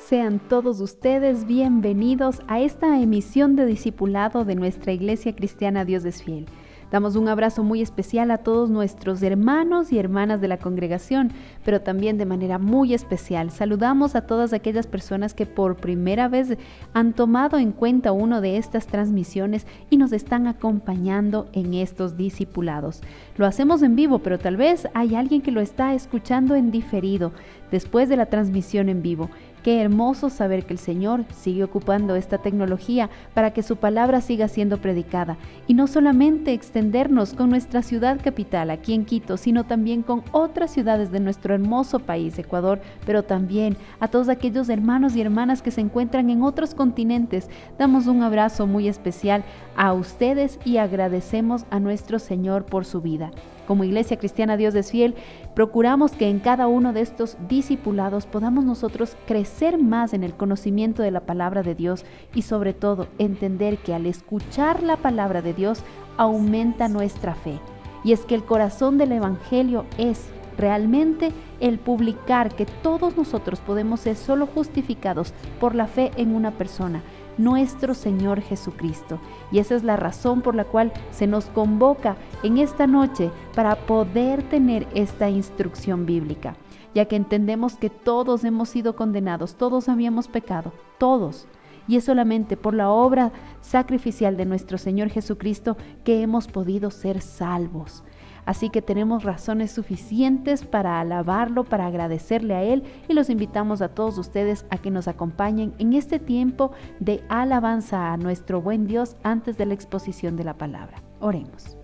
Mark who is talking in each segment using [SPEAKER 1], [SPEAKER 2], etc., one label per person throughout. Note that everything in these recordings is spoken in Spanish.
[SPEAKER 1] Sean todos ustedes bienvenidos a esta emisión de discipulado de nuestra Iglesia Cristiana Dios es Fiel. Damos un abrazo muy especial a todos nuestros hermanos y hermanas de la congregación, pero también de manera muy especial saludamos a todas aquellas personas que por primera vez han tomado en cuenta una de estas transmisiones y nos están acompañando en estos discipulados. Lo hacemos en vivo, pero tal vez hay alguien que lo está escuchando en diferido después de la transmisión en vivo. Qué hermoso saber que el Señor sigue ocupando esta tecnología para que su palabra siga siendo predicada y no solamente extendernos con nuestra ciudad capital aquí en Quito, sino también con otras ciudades de nuestro hermoso país, Ecuador, pero también a todos aquellos hermanos y hermanas que se encuentran en otros continentes. Damos un abrazo muy especial a ustedes y agradecemos a nuestro Señor por su vida. Como Iglesia Cristiana Dios es Fiel, procuramos que en cada uno de estos discipulados podamos nosotros crecer más en el conocimiento de la palabra de Dios y sobre todo entender que al escuchar la palabra de Dios aumenta nuestra fe. Y es que el corazón del Evangelio es realmente el publicar que todos nosotros podemos ser solo justificados por la fe en una persona, nuestro Señor Jesucristo. Y esa es la razón por la cual se nos convoca en esta noche para poder tener esta instrucción bíblica, ya que entendemos que todos hemos sido condenados, todos habíamos pecado, todos. Y es solamente por la obra sacrificial de nuestro Señor Jesucristo que hemos podido ser salvos. Así que tenemos razones suficientes para alabarlo, para agradecerle a Él, y los invitamos a todos ustedes a que nos acompañen en este tiempo de alabanza a nuestro buen Dios antes de la exposición de la palabra. Oremos.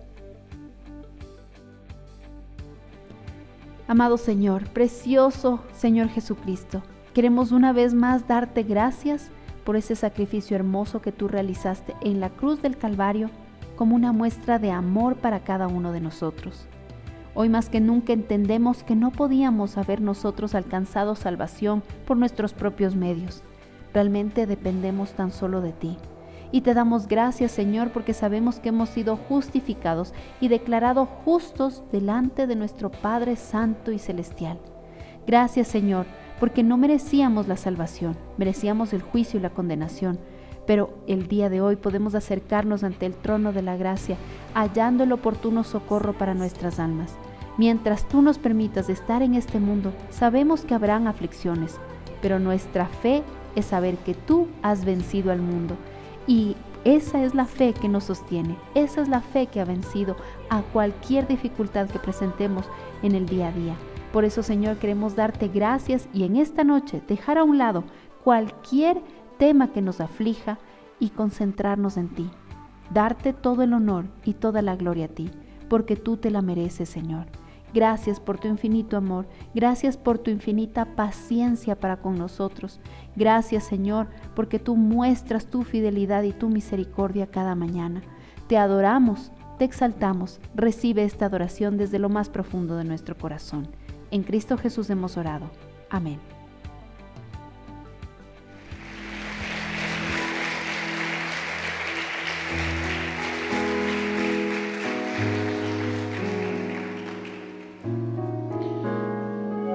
[SPEAKER 1] Amado Señor, precioso Señor Jesucristo, queremos una vez más darte gracias por ese sacrificio hermoso que tú realizaste en la cruz del Calvario, como una muestra de amor para cada uno de nosotros. Hoy más que nunca entendemos que no podíamos haber nosotros alcanzado salvación por nuestros propios medios. Realmente dependemos tan solo de ti. Y te damos gracias, Señor, porque sabemos que hemos sido justificados y declarados justos delante de nuestro Padre Santo y Celestial. Gracias, Señor, porque no merecíamos la salvación, merecíamos el juicio y la condenación. Pero el día de hoy podemos acercarnos ante el trono de la gracia, hallando el oportuno socorro para nuestras almas. Mientras tú nos permitas estar en este mundo, sabemos que habrán aflicciones, pero nuestra fe es saber que tú has vencido al mundo. Y esa es la fe que nos sostiene, esa es la fe que ha vencido a cualquier dificultad que presentemos en el día a día. Por eso, Señor, queremos darte gracias y en esta noche dejar a un lado cualquier tema que nos aflija y concentrarnos en ti. Darte todo el honor y toda la gloria a ti, porque tú te la mereces, Señor. Gracias por tu infinito amor, gracias por tu infinita paciencia para con nosotros. Gracias, Señor, porque tú muestras tu fidelidad y tu misericordia cada mañana. Te adoramos, te exaltamos. Recibe esta adoración desde lo más profundo de nuestro corazón. En Cristo Jesús hemos orado. Amén.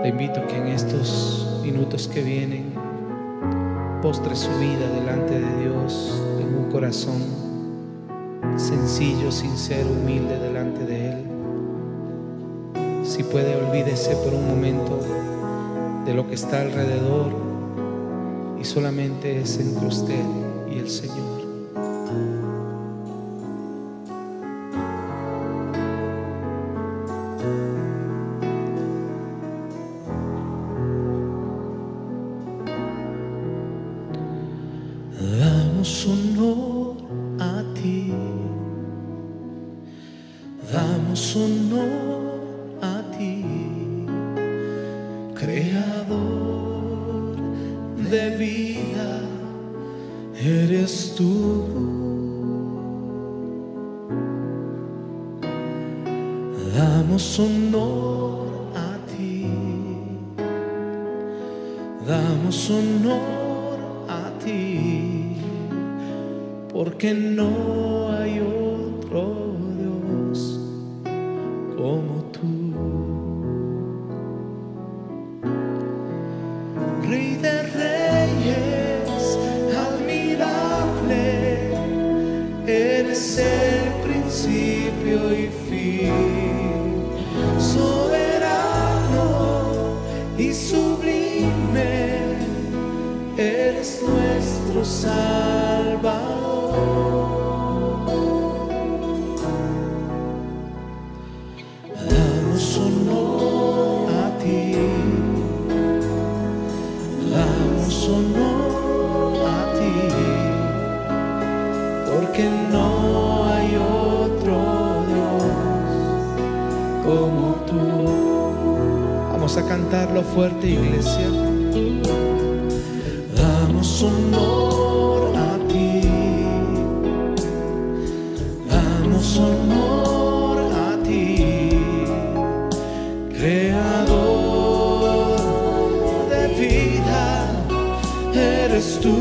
[SPEAKER 2] Te invito a que en estos minutos que vienen postre su vida delante de Dios en un corazón sencillo, sincero, humilde delante de Él. Si puede, olvídese por un momento de lo que está alrededor y solamente es entre usted y el Señor. Damos honor a ti, damos honor a ti, creador de vida, eres tú. Damos honor a ti, damos honor a ti, porque no hay otro Dios como tú. Rey de reyes, eres nuestro Salvador. Damos honor a ti, damos honor a ti, porque no hay otro Dios como tú. Vamos a cantarlo fuerte, iglesia. Damos honor a ti, damos honor a ti, creador de vida, eres tú.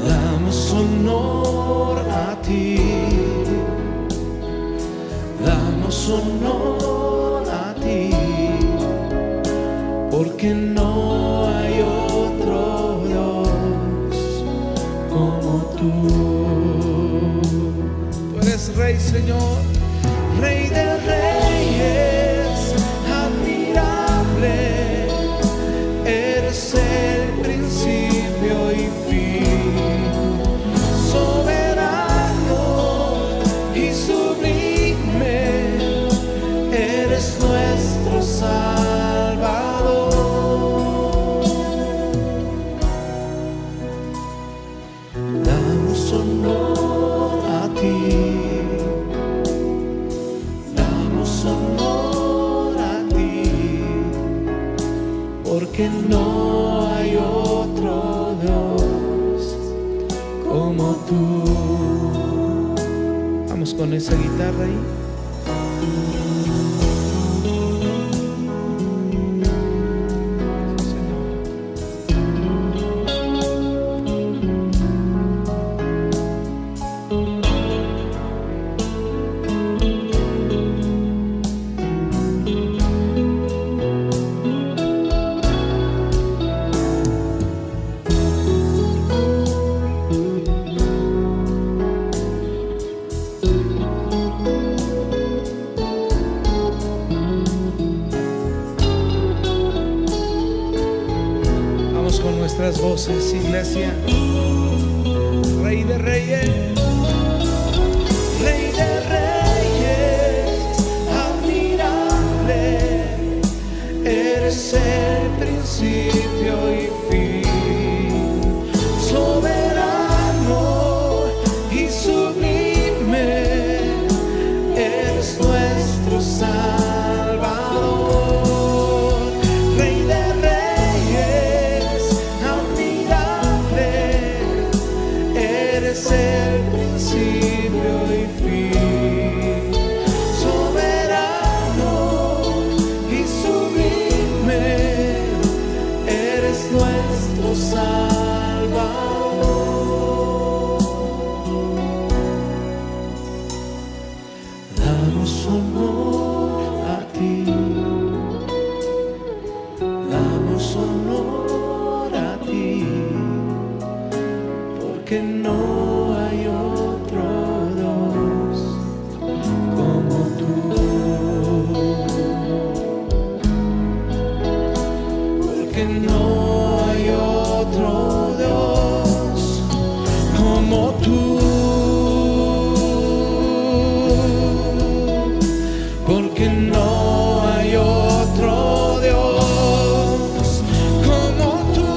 [SPEAKER 2] Damos honor a ti, damos honor a ti, porque no hay otro Dios como tú. Tú eres Rey, Señor, Rey de reyes, admirable, eres el principio y fin, soberano y sublime, eres nuestro Salvador. Damos honor a ti, damos honor a ti, porque no hay otro Dios como tú. Vamos con esa guitarra ahí. Con nuestras voces, iglesia. Rey de reyes, Rey de reyes, admirable, eres el principio y fin, soberano y sublime, eres nuestro Salvador. Rey de eres el principio y fin, soberano y sublime, eres nuestro Salvador. Damos honor a ti, damos honor a ti, porque no hay otro Dios como tú, porque no hay otro Dios como tú, porque no hay otro Dios como tú.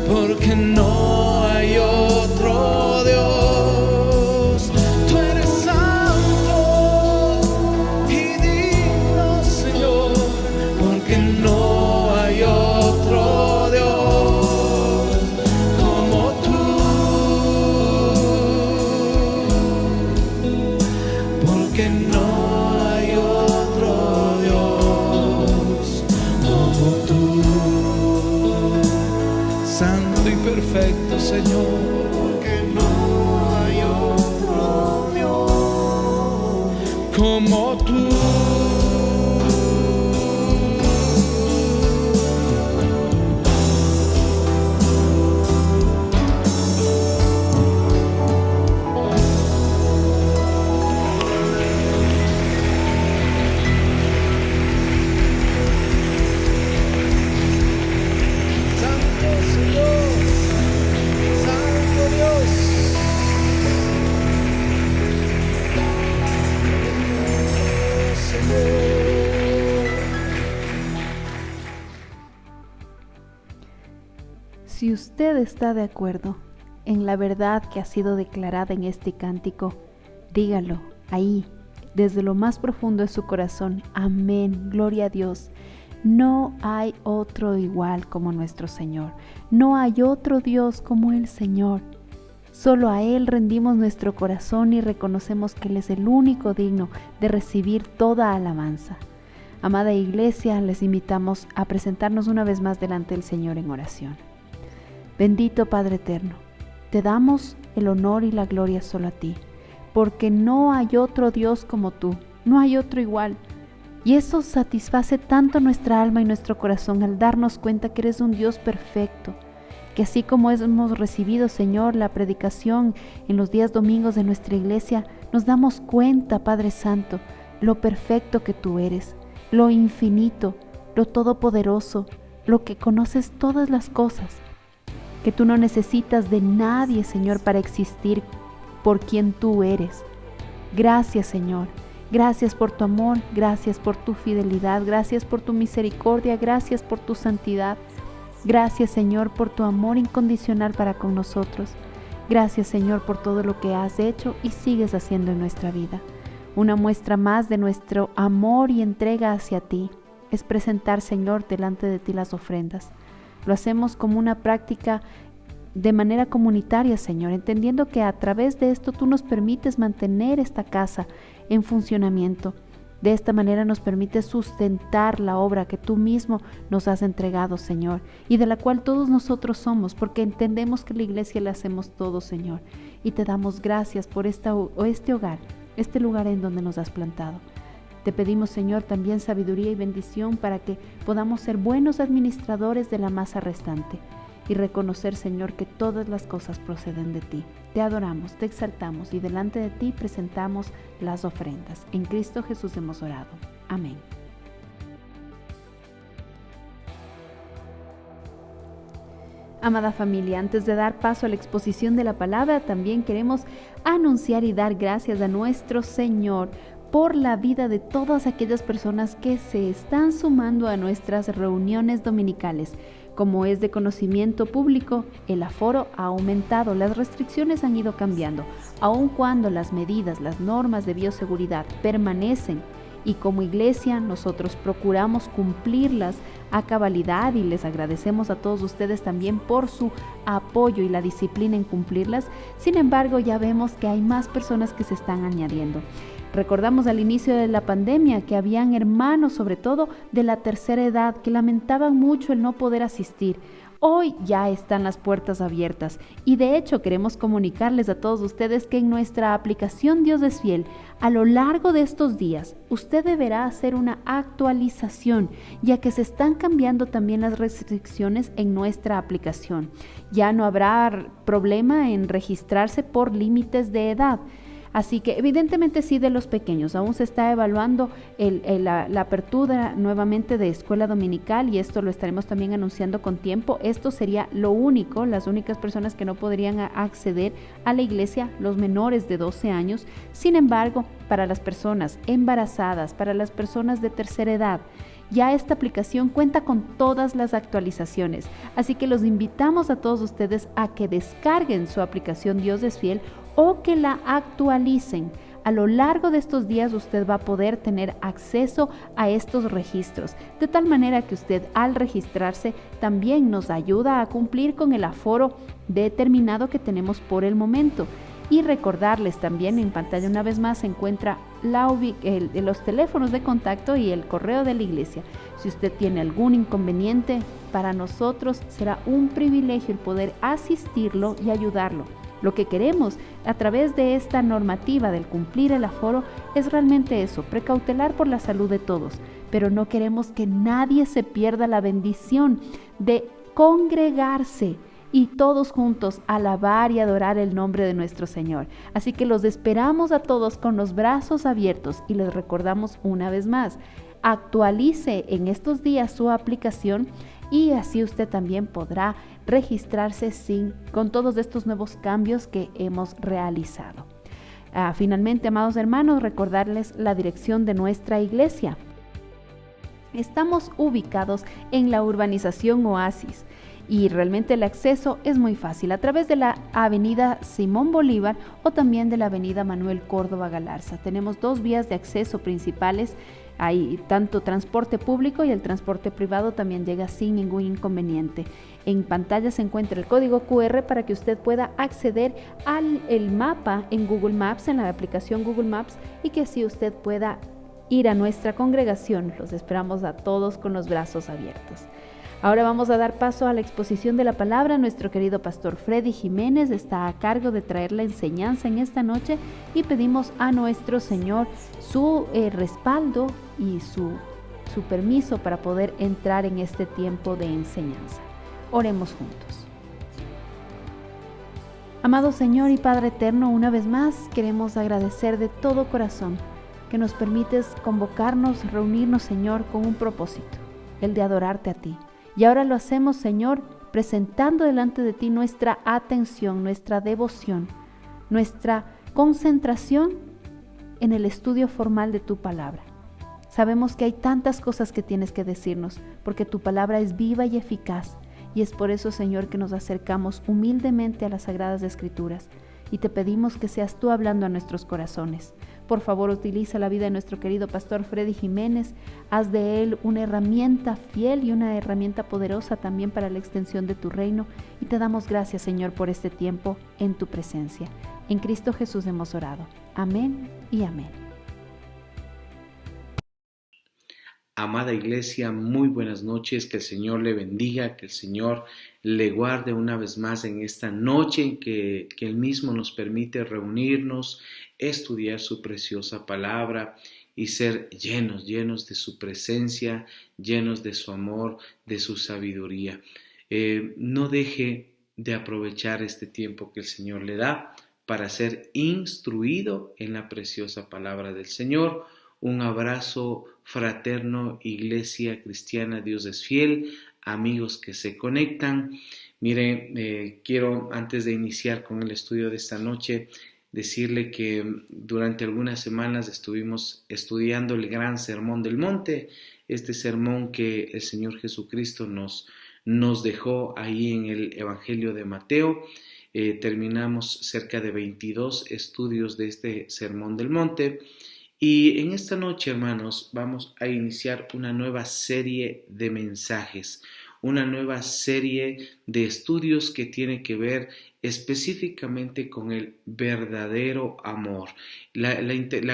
[SPEAKER 2] Porque no hay otro Dios. Tú eres santo y digno, Señor, porque no hay otro Dios como tú, porque no hay otro Dios como tú. Santo y perfecto, Señor, porque no hay otro Dios como tú.
[SPEAKER 1] Si usted está de acuerdo en la verdad que ha sido declarada en este cántico, dígalo ahí, desde lo más profundo de su corazón. Amén, gloria a Dios. No hay otro igual como nuestro Señor. No hay otro Dios como el Señor. Solo a Él rendimos nuestro corazón y reconocemos que Él es el único digno de recibir toda alabanza. Amada Iglesia, les invitamos a presentarnos una vez más delante del Señor en oración. Bendito Padre eterno, te damos el honor y la gloria solo a ti, porque no hay otro Dios como tú, no hay otro igual. Y eso satisface tanto nuestra alma y nuestro corazón al darnos cuenta que eres un Dios perfecto, que así como hemos recibido, Señor, la predicación en los días domingos de nuestra iglesia, nos damos cuenta, Padre Santo, lo perfecto que tú eres, lo infinito, lo todopoderoso, lo que conoces todas las cosas, que tú no necesitas de nadie, Señor, para existir por quien tú eres. Gracias, Señor. Gracias por tu amor, gracias por tu fidelidad, gracias por tu misericordia, gracias por tu santidad. Gracias, Señor, por tu amor incondicional para con nosotros. Gracias, Señor, por todo lo que has hecho y sigues haciendo en nuestra vida. Una muestra más de nuestro amor y entrega hacia ti es presentar, Señor, delante de ti las ofrendas. Lo hacemos como una práctica de manera comunitaria, Señor, entendiendo que a través de esto tú nos permites mantener esta casa en funcionamiento. De esta manera nos permites sustentar la obra que tú mismo nos has entregado, Señor, y de la cual todos nosotros somos, porque entendemos que la iglesia la hacemos todos, Señor, y te damos gracias por este hogar, este lugar en donde nos has plantado. Te pedimos, Señor, también sabiduría y bendición para que podamos ser buenos administradores de la masa restante y reconocer, Señor, que todas las cosas proceden de ti. Te adoramos, te exaltamos y delante de ti presentamos las ofrendas. En Cristo Jesús hemos orado. Amén. Amada familia, antes de dar paso a la exposición de la palabra, también queremos anunciar y dar gracias a nuestro Señor por la vida de todas aquellas personas que se están sumando a nuestras reuniones dominicales. Como es de conocimiento público, el aforo ha aumentado, las restricciones han ido cambiando, aun cuando las medidas, las normas de bioseguridad permanecen y como iglesia nosotros procuramos cumplirlas a cabalidad y les agradecemos a todos ustedes también por su apoyo y la disciplina en cumplirlas. Sin embargo, ya vemos que hay más personas que se están añadiendo. Recordamos al inicio de la pandemia que habían hermanos, sobre todo de la tercera edad, que lamentaban mucho el no poder asistir. Hoy ya están las puertas abiertas y de hecho queremos comunicarles a todos ustedes que en nuestra aplicación Dios es Fiel, a lo largo de estos días, usted deberá hacer una actualización, ya que se están cambiando también las restricciones en nuestra aplicación. Ya no habrá problema en registrarse por límites de edad. Así que evidentemente sí de los pequeños, aún se está evaluando la apertura nuevamente de escuela dominical y esto lo estaremos también anunciando con tiempo. Esto sería lo único, las únicas personas que no podrían acceder a la iglesia, los menores de 12 años. Sin embargo, para las personas embarazadas, para las personas de tercera edad, ya esta aplicación cuenta con todas las actualizaciones, así que los invitamos a todos ustedes a que descarguen su aplicación Dios es Fiel o que la actualicen. A lo largo de estos días usted va a poder tener acceso a estos registros, de tal manera que usted al registrarse también nos ayuda a cumplir con el aforo determinado que tenemos por el momento. Y recordarles también, en pantalla una vez más se encuentra los teléfonos de contacto y el correo de la iglesia. Si usted tiene algún inconveniente, para nosotros será un privilegio el poder asistirlo y ayudarlo. Lo que queremos a través de esta normativa del cumplir el aforo es realmente eso, precautelar por la salud de todos, pero no queremos que nadie se pierda la bendición de congregarse y todos juntos alabar y adorar el nombre de nuestro Señor. Así que los esperamos a todos con los brazos abiertos y les recordamos una vez más, actualice en estos días su aplicación y así usted también podrá registrarse con todos estos nuevos cambios que hemos realizado. Finalmente, amados hermanos, recordarles la dirección de nuestra iglesia. Estamos ubicados en la urbanización Oasis y realmente el acceso es muy fácil a través de la avenida Simón Bolívar o también de la avenida Manuel Córdoba Galarza. Tenemos dos vías de acceso principales. Hay tanto transporte público y el transporte privado también llega sin ningún inconveniente. En pantalla se encuentra el código QR para que usted pueda acceder al mapa en Google Maps, en la aplicación Google Maps, y que así usted pueda ir a nuestra congregación. Los esperamos a todos con los brazos abiertos. Ahora vamos a dar paso a la exposición de la palabra. Nuestro querido pastor Freddy Jiménez está a cargo de traer la enseñanza en esta noche y pedimos a nuestro Señor su respaldo y su permiso para poder entrar en este tiempo de enseñanza. Oremos juntos. Amado Señor y Padre eterno, una vez más queremos agradecer de todo corazón que nos permites convocarnos, reunirnos, Señor, con un propósito, el de adorarte a ti. Y ahora lo hacemos, Señor, presentando delante de ti nuestra atención, nuestra devoción, nuestra concentración en el estudio formal de tu palabra. Sabemos que hay tantas cosas que tienes que decirnos, porque tu palabra es viva y eficaz, y es por eso, Señor, que nos acercamos humildemente a las Sagradas Escrituras, y te pedimos que seas tú hablando a nuestros corazones. Por favor, utiliza la vida de nuestro querido pastor Freddy Jiménez. Haz de él una herramienta fiel y una herramienta poderosa también para la extensión de tu reino. Y te damos gracias, Señor, por este tiempo en tu presencia. En Cristo Jesús hemos orado. Amén y amén.
[SPEAKER 2] Amada iglesia, muy buenas noches, que el Señor le bendiga, que el Señor le guarde una vez más en esta noche en que Él mismo nos permite reunirnos, estudiar su preciosa palabra y ser llenos de su presencia, llenos de su amor, de su sabiduría. No deje de aprovechar este tiempo que el Señor le da para ser instruido en la preciosa palabra del Señor. Un abrazo fraterno, Iglesia Cristiana, Dios es fiel, amigos que se conectan. Mire, quiero antes de iniciar con el estudio de esta noche decirle que durante algunas semanas estuvimos estudiando el gran Sermón del Monte, este sermón que el Señor Jesucristo nos dejó ahí en el Evangelio de Mateo. Terminamos cerca de 22 estudios de este Sermón del Monte. Y en esta noche, hermanos, vamos a iniciar una nueva serie de mensajes, una nueva serie de estudios que tiene que ver específicamente con el verdadero amor. La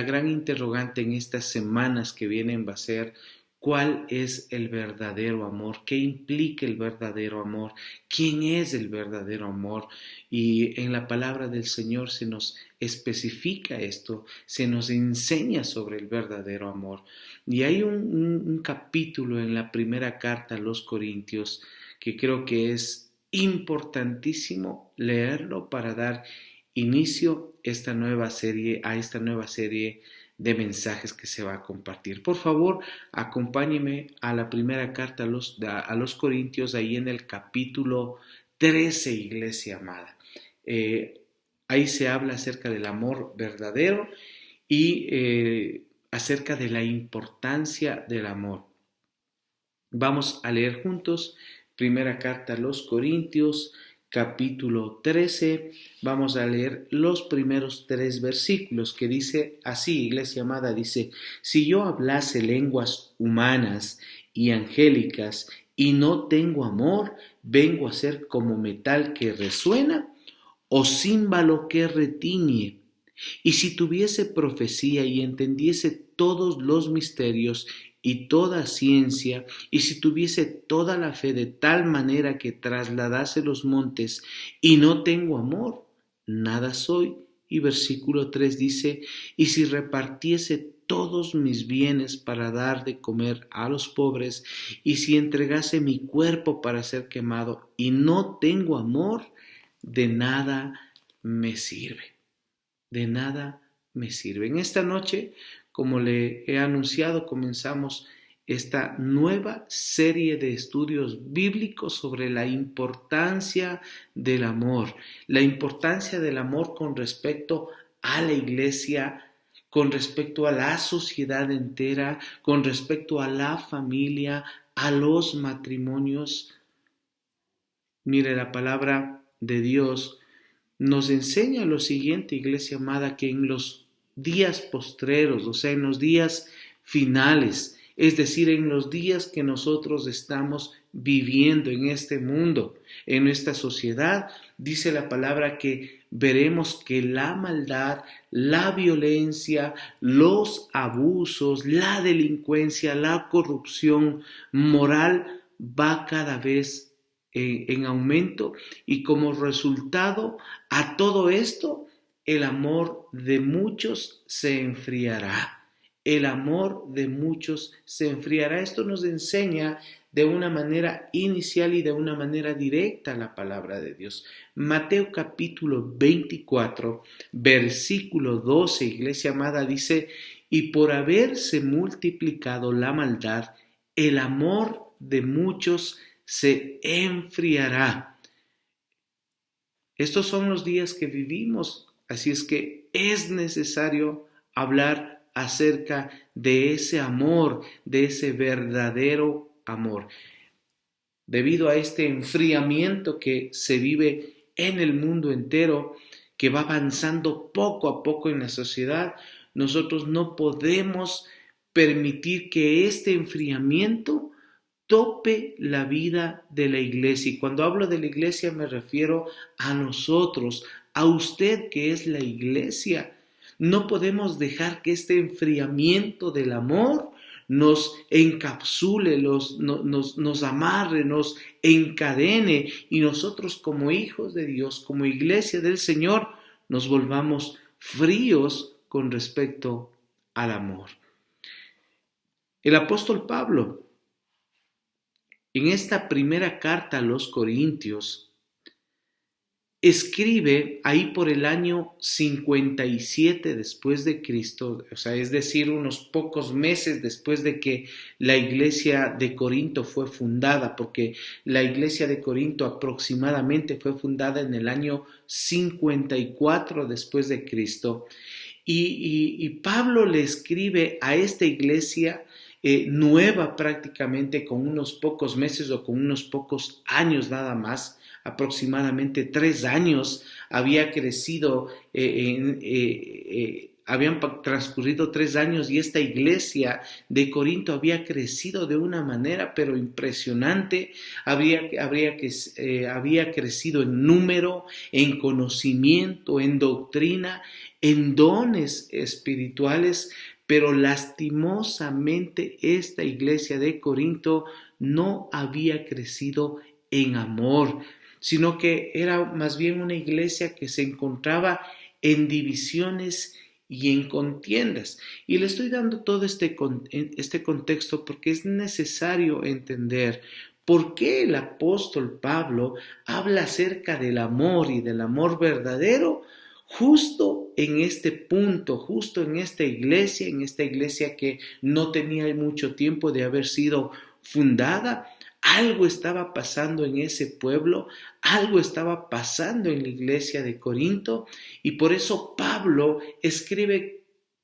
[SPEAKER 2] gran interrogante en estas semanas que vienen va a ser: ¿cuál es el verdadero amor? ¿Qué implica el verdadero amor? ¿Quién es el verdadero amor? Y en la palabra del Señor se nos especifica esto, se nos enseña sobre el verdadero amor. Y hay un capítulo en la primera carta a los Corintios que creo que es importantísimo leerlo para dar inicio a esta nueva serie de mensajes que se va a compartir. Por favor, acompáñeme a la primera carta a los Corintios, ahí en el capítulo 13, iglesia amada. Ahí se habla acerca del amor verdadero y acerca de la importancia del amor. Vamos a leer juntos primera carta a los Corintios, capítulo 13, vamos a leer los primeros 3 versículos que dice así, iglesia amada, dice: si yo hablase lenguas humanas y angélicas y no tengo amor, vengo a ser como metal que resuena o címbalo que retiñe. Y si tuviese profecía y entendiese todos los misterios y toda ciencia, y si tuviese toda la fe de tal manera que trasladase los montes, y no tengo amor, nada soy. Y versículo 3 dice: y si repartiese todos mis bienes para dar de comer a los pobres, y si entregase mi cuerpo para ser quemado, y no tengo amor, de nada me sirve. De nada me sirve. En esta noche, como le he anunciado, comenzamos esta nueva serie de estudios bíblicos sobre la importancia del amor con respecto a la iglesia, con respecto a la sociedad entera, con respecto a la familia, a los matrimonios. Mire, la palabra de Dios nos enseña lo siguiente, iglesia amada, que en los días postreros, o sea, en los días finales, es decir, en los días que nosotros estamos viviendo en este mundo, en esta sociedad, dice la palabra que veremos que la maldad, la violencia, los abusos, la delincuencia, la corrupción moral va cada vez en aumento, y como resultado a todo esto, el amor de muchos se enfriará. El amor de muchos se enfriará. Esto nos enseña de una manera inicial y de una manera directa la palabra de Dios. Mateo capítulo 24, versículo 12, iglesia amada, dice: y por haberse multiplicado la maldad, el amor de muchos se enfriará. Estos son los días que vivimos, así es que es necesario hablar acerca de ese amor, de ese verdadero amor. Debido a este enfriamiento que se vive en el mundo entero, que va avanzando poco a poco en la sociedad, nosotros no podemos permitir que este enfriamiento tope la vida de la iglesia. Y cuando hablo de la iglesia me refiero a nosotros, a usted que es la iglesia. No podemos dejar que este enfriamiento del amor nos encapsule, nos amarre, nos encadene, y nosotros como hijos de Dios, como iglesia del Señor, nos volvamos fríos con respecto al amor. El apóstol Pablo, en esta primera carta a los Corintios, escribe ahí por el año 57 después de Cristo, o sea, es decir, unos pocos meses después de que la iglesia de Corinto fue fundada, porque la iglesia de Corinto aproximadamente fue fundada en el año 54 después de Cristo. Y Pablo le escribe a esta iglesia nueva prácticamente, con unos pocos meses o con unos pocos años nada más, aproximadamente 3 años había crecido, habían transcurrido 3 años, y esta iglesia de Corinto había crecido de una manera pero impresionante. Había crecido en número, en conocimiento, en doctrina, en dones espirituales, pero lastimosamente esta iglesia de Corinto no había crecido en amor, sino que era más bien una iglesia que se encontraba en divisiones y en contiendas. Y le estoy dando todo este contexto porque es necesario entender por qué el apóstol Pablo habla acerca del amor y del amor verdadero justo en este punto, justo en esta iglesia que no tenía mucho tiempo de haber sido fundada. Algo estaba pasando en ese pueblo, algo estaba pasando en la iglesia de Corinto, y por eso Pablo escribe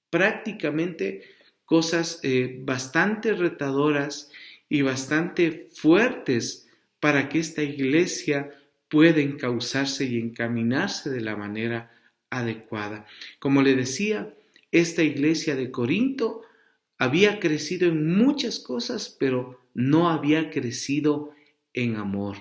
[SPEAKER 2] prácticamente cosas bastante retadoras y bastante fuertes para que esta iglesia pueda encauzarse y encaminarse de la manera adecuada. Como le decía, esta iglesia de Corinto había crecido en muchas cosas, pero no había crecido en amor.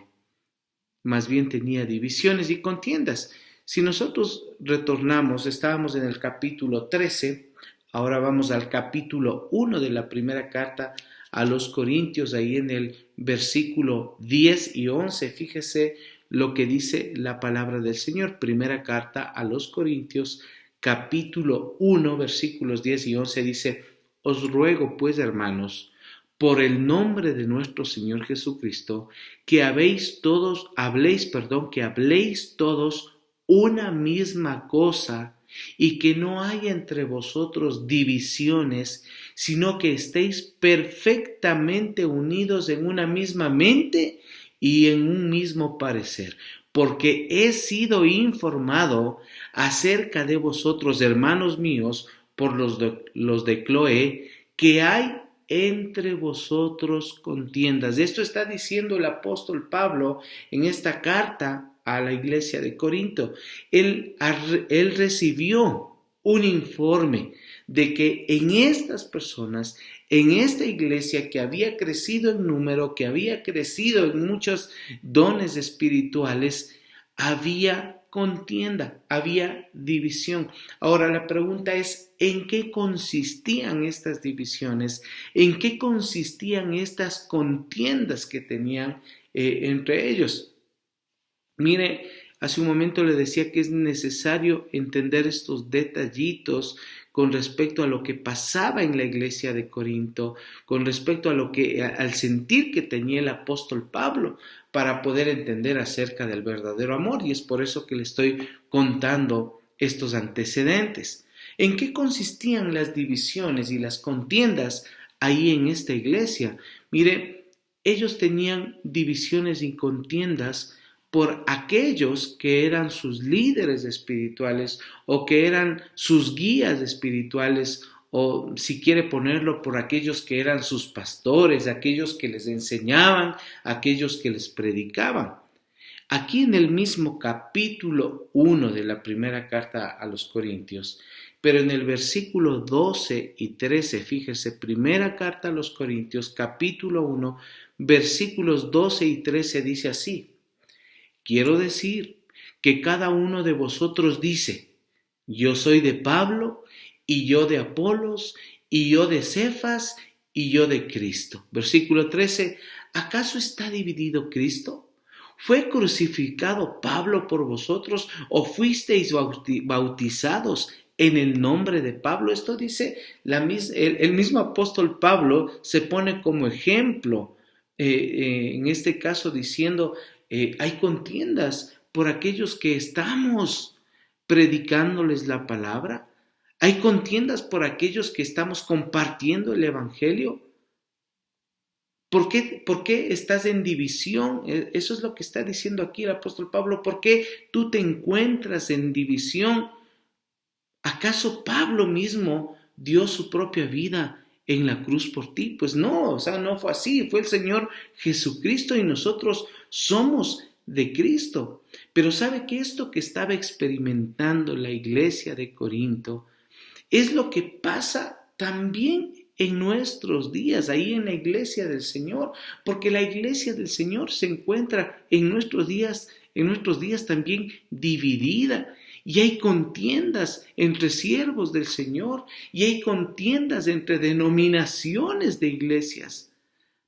[SPEAKER 2] Más bien tenía divisiones y contiendas. Si nosotros retornamos, estábamos en el capítulo 13, ahora vamos al capítulo 1 de la primera carta a los Corintios, ahí en el versículo 10 y 11, fíjese lo que dice la palabra del Señor. Primera carta a los Corintios, capítulo 1, versículos 10 y 11, dice: os ruego pues, hermanos, por el nombre de nuestro Señor Jesucristo, que habléis todos una misma cosa, y que no haya entre vosotros divisiones, sino que estéis perfectamente unidos en una misma mente y en un mismo parecer. Porque he sido informado acerca de vosotros, hermanos míos, por los de Cloé, que hay entre vosotros contiendas. Esto está diciendo el apóstol Pablo en esta carta a la iglesia de Corinto. Él recibió un informe de que en estas personas, en esta iglesia que había crecido en número, que había crecido en muchos dones espirituales, había contienda, había división. Ahora la pregunta es, ¿en qué consistían estas divisiones? ¿En qué consistían estas contiendas que tenían entre ellos? Mire, hace un momento le decía que es necesario entender estos detallitos con respecto a lo que pasaba en la iglesia de Corinto, con respecto a al sentir que tenía el apóstol Pablo para poder entender acerca del verdadero amor, y es por eso que le estoy contando estos antecedentes. ¿En qué consistían las divisiones y las contiendas ahí en esta iglesia? Mire, ellos tenían divisiones y contiendas por aquellos que eran sus líderes espirituales o que eran sus guías espirituales, o si quiere ponerlo, por aquellos que eran sus pastores, aquellos que les enseñaban, aquellos que les predicaban. Aquí en el mismo capítulo 1 de la primera carta a los Corintios, pero en el versículo 12 y 13, fíjese, primera carta a los Corintios, capítulo 1, versículos 12 y 13 dice así: quiero decir que cada uno de vosotros dice, yo soy de Pablo, y yo de Apolos, y yo de Cefas, y yo de Cristo. Versículo 13, ¿acaso está dividido Cristo? ¿Fue crucificado Pablo por vosotros o fuisteis bautizados en el nombre de Pablo? Esto dice el mismo apóstol Pablo, se pone como ejemplo, en este caso diciendo, hay contiendas por aquellos que estamos predicándoles la palabra. Hay contiendas por aquellos que estamos compartiendo el evangelio. ¿Por qué estás en división? Eso es lo que está diciendo aquí el apóstol Pablo. ¿Por qué tú te encuentras en división? ¿Acaso Pablo mismo dio su propia vida en la cruz por ti? Pues no, no fue así. Fue el Señor Jesucristo y nosotros somos de Cristo. Pero ¿sabe que esto que estaba experimentando la iglesia de Corinto es lo que pasa también en nuestros días, ahí en la iglesia del Señor? Porque la iglesia del Señor se encuentra en nuestros días también dividida, y hay contiendas entre siervos del Señor, y hay contiendas entre denominaciones de iglesias,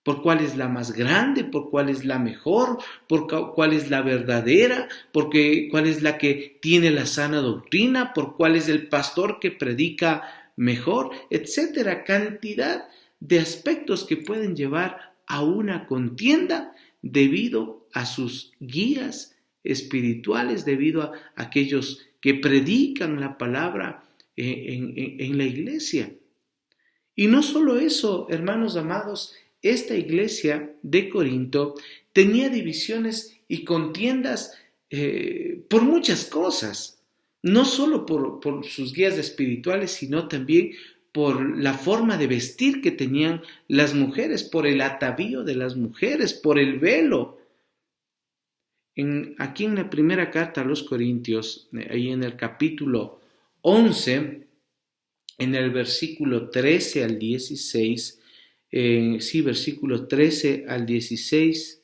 [SPEAKER 2] por cuál es la más grande, por cuál es la mejor, por cuál es la verdadera, cuál es la que tiene la sana doctrina, por cuál es el pastor que predica mejor, etcétera. Cantidad de aspectos que pueden llevar a una contienda debido a sus guías espirituales, debido a aquellos que predican la palabra en la iglesia. Y no solo eso, hermanos amados, esta iglesia de Corinto tenía divisiones y contiendas por muchas cosas, no solo por sus guías espirituales, sino también por la forma de vestir que tenían las mujeres, por el atavío de las mujeres, por el velo. Aquí en la primera carta a los Corintios, ahí en el capítulo 11, en el versículo 13 al 16, versículo 13 al 16,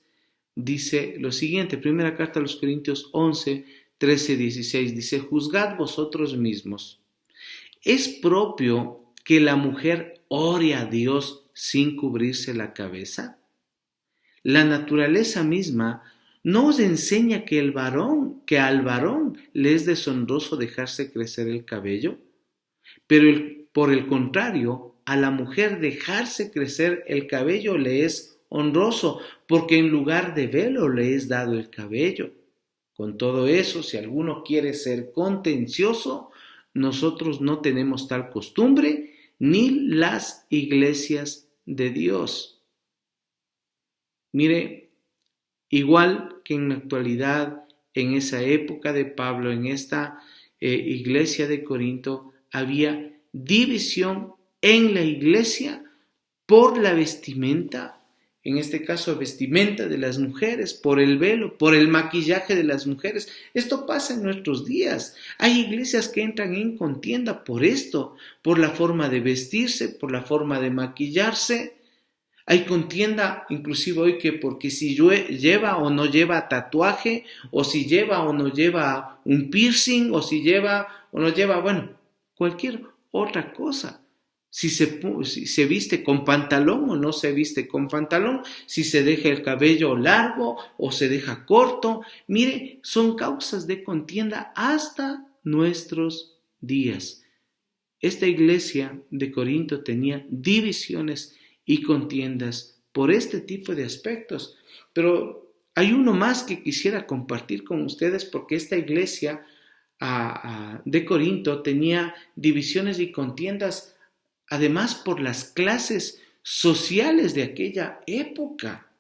[SPEAKER 2] dice lo siguiente, primera carta a los Corintios 11, 13, 16, dice: juzgad vosotros mismos. ¿Es propio que la mujer ore a Dios sin cubrirse la cabeza? La naturaleza misma no os enseña que al varón le es deshonroso dejarse crecer el cabello, pero por el contrario, a la mujer dejarse crecer el cabello le es honroso, porque en lugar de velo le es dado el cabello. Con todo eso, si alguno quiere ser contencioso, nosotros no tenemos tal costumbre, ni las iglesias de Dios. Mire, igual que en la actualidad, en esa época de Pablo, en esta iglesia de Corinto, había división en la iglesia por la vestimenta, en este caso vestimenta de las mujeres, por el velo, por el maquillaje de las mujeres. Esto pasa en nuestros días. Hay iglesias que entran en contienda por esto, por la forma de vestirse, por la forma de maquillarse. Hay contienda inclusive hoy que porque si lleva o no lleva tatuaje, o si lleva o no lleva un piercing, o si lleva o no lleva, bueno, cualquier otra cosa. Si se viste con pantalón o no se viste con pantalón, si se deja el cabello largo o se deja corto. Mire, son causas de contienda hasta nuestros días. Esta iglesia de Corinto tenía divisiones y contiendas por este tipo de aspectos. Pero hay uno más que quisiera compartir con ustedes, porque esta iglesia de Corinto tenía divisiones y contiendas además por las clases sociales de aquella época.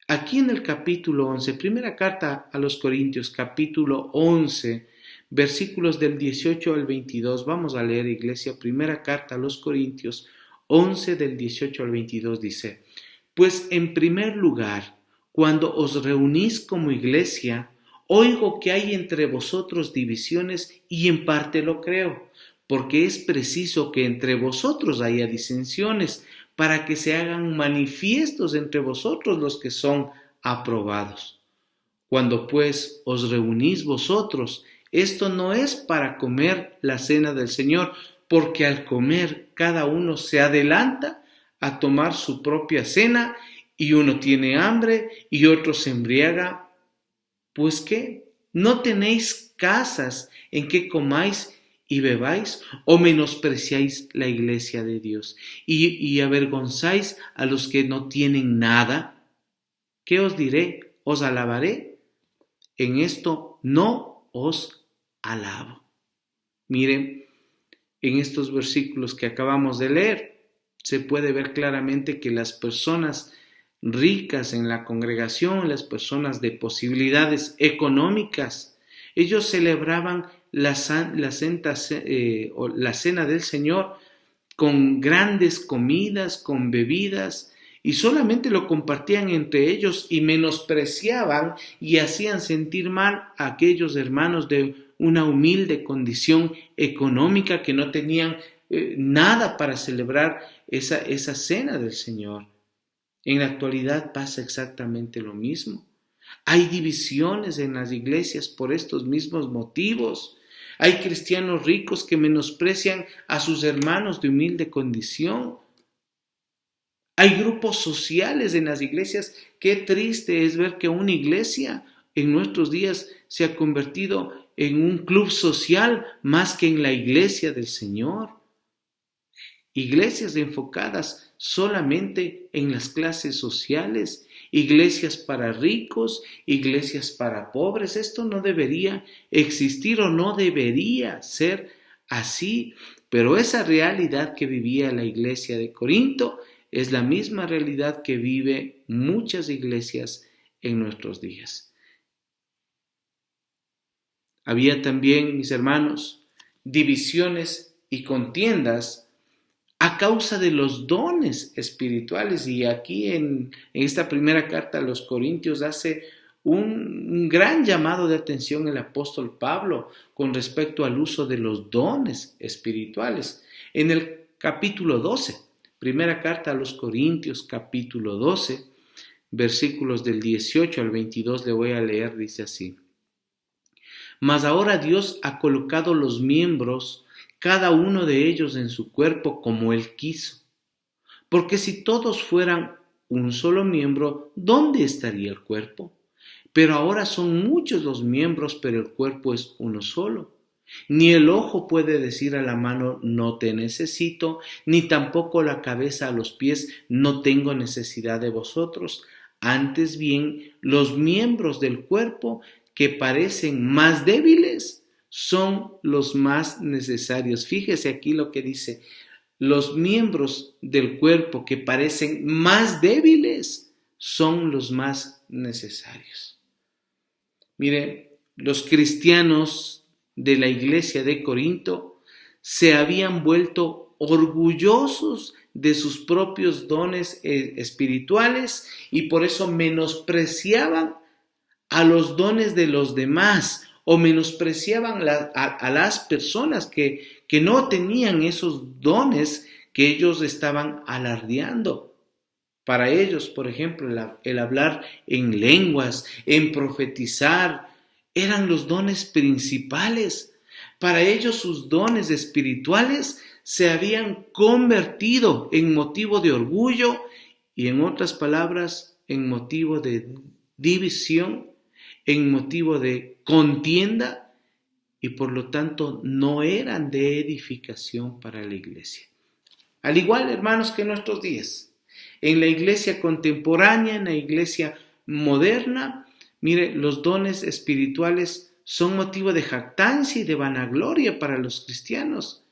[SPEAKER 2] Aquí en el capítulo 11, primera carta a los Corintios, capítulo 11, versículos del 18 al 22, vamos a leer, iglesia, primera carta a los Corintios 11 del 18 al 22 dice: Pues en primer lugar, cuando os reunís como iglesia, oigo que hay entre vosotros divisiones y en parte lo creo, porque es preciso que entre vosotros haya disensiones, para que se hagan manifiestos entre vosotros los que son aprobados. Cuando pues os reunís vosotros, esto no es para comer la cena del Señor, porque al comer cada uno se adelanta a tomar su propia cena, y uno tiene hambre y otro se embriaga. Pues ¿qué? ¿No tenéis casas en que comáis y bebáis, o menospreciáis la iglesia de Dios y avergonzáis a los que no tienen nada? ¿Qué os diré? ¿Os alabaré? En esto no os alabo. Miren, en estos versículos que acabamos de leer, se puede ver claramente que las personas ricas en la congregación, las personas de posibilidades económicas, ellos celebraban la cena del Señor con grandes comidas, con bebidas, y solamente lo compartían entre ellos y menospreciaban y hacían sentir mal a aquellos hermanos de una humilde condición económica que no tenían nada para celebrar esa cena del Señor. En la actualidad pasa exactamente lo mismo. Hay divisiones en las iglesias por estos mismos motivos. Hay cristianos ricos que menosprecian a sus hermanos de humilde condición. Hay grupos sociales en las iglesias. Qué triste es ver que una iglesia en nuestros días se ha convertido en un club social más que en la iglesia del Señor. Iglesias enfocadas solamente en las clases sociales, iglesias para ricos, iglesias para pobres. Esto no debería existir o no debería ser así, pero esa realidad que vivía la iglesia de Corinto es la misma realidad que vive muchas iglesias en nuestros días. Había también, mis hermanos, divisiones y contiendas a causa de los dones espirituales. Y aquí en esta primera carta a los Corintios hace un gran llamado de atención el apóstol Pablo con respecto al uso de los dones espirituales. En el capítulo 12, primera carta a los Corintios, capítulo 12, versículos del 18 al 22 le voy a leer, dice así: Mas ahora Dios ha colocado los miembros, cada uno de ellos en su cuerpo como Él quiso. Porque si todos fueran un solo miembro, ¿dónde estaría el cuerpo? Pero ahora son muchos los miembros, pero el cuerpo es uno solo. Ni el ojo puede decir a la mano, no te necesito, ni tampoco la cabeza a los pies, no tengo necesidad de vosotros. Antes bien, los miembros del cuerpo que parecen más débiles son los más necesarios. Fíjese aquí lo que dice: los miembros del cuerpo que parecen más débiles son los más necesarios. Mire, los cristianos de la iglesia de Corinto se habían vuelto orgullosos de sus propios dones espirituales y por eso menospreciaban a los dones de los demás o menospreciaban a las personas que no tenían esos dones que ellos estaban alardeando. Para ellos, por ejemplo, el hablar en lenguas, en profetizar, eran los dones principales. Para ellos sus dones espirituales se habían convertido en motivo de orgullo y, en otras palabras, en motivo de división, en motivo de contienda, y por lo tanto no eran de edificación para la iglesia. Al igual, hermanos, que en nuestros días, en la iglesia contemporánea, en la iglesia moderna, mire, los dones espirituales son motivo de jactancia y de vanagloria para los cristianos.